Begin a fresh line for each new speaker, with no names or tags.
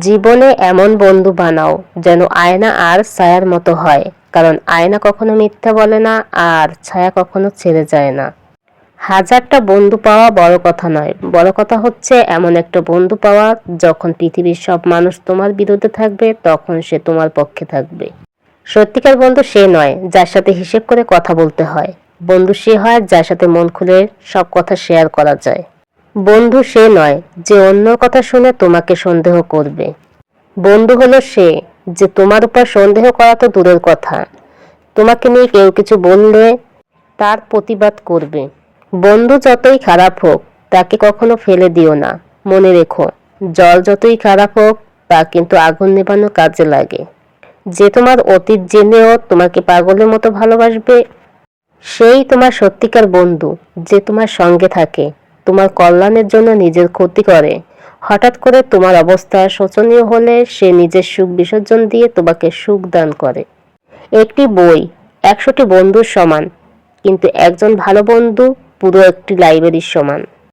জীবনে এমন বন্ধু বানাও যেন আয়না আর ছায়ার মতো হয়, কারণ আয়না কখনো মিথ্যা বলে না আর ছায়া কখনো ছেড়ে যায় না। হাজারটা বন্ধু পাওয়া বড় কথা নয়, বড় কথা হচ্ছে এমন একটা বন্ধু পাওয়া যখন পৃথিবীর সব মানুষ তোমার বিরুদ্ধে থাকবে তখন সে তোমার পক্ষে থাকবে। সত্যিকার বন্ধু সে নয় যার সাথে হিসেব করে কথা বলতে হয়, বন্ধু সে হয় যার সাথে মন খুলে সব কথা শেয়ার করা যায়। বন্ধু সে নয় যে অন্যর কথা শুনে তোমাকে সন্দেহ করবে। বন্ধু হলো সে যে তোমার উপর সন্দেহ করা তো দূরের কথা, তোমাকে নিয়ে কেউ কিছু বললে তার প্রতিবাদ করবে। বন্ধু যতই খারাপ হোক তাকে কখনো ফেলে দিও না। মনে রেখো, জল যতই খারাপ হোক তা কিন্তু আগুন নেভানোর কাজে লাগে। যে তোমার অতীত জেনেও তোমাকে পাগলের মতো ভালোবাসবে সেই তোমার সত্যিকার বন্ধু। যে তোমার সঙ্গে থাকে, তোমার কল্যাণের জন্য নিজের ক্ষতি করে, হঠাৎ করে তোমার অবস্থা শোচনীয় হলে সে নিজের সুখ বিসর্জন দিয়ে তোমাকে সুখ দান করে। একটি বই 100টি বন্ধুর সমান, কিন্তু একজন ভালো বন্ধু পুরো একটি লাইব্রেরির সমান।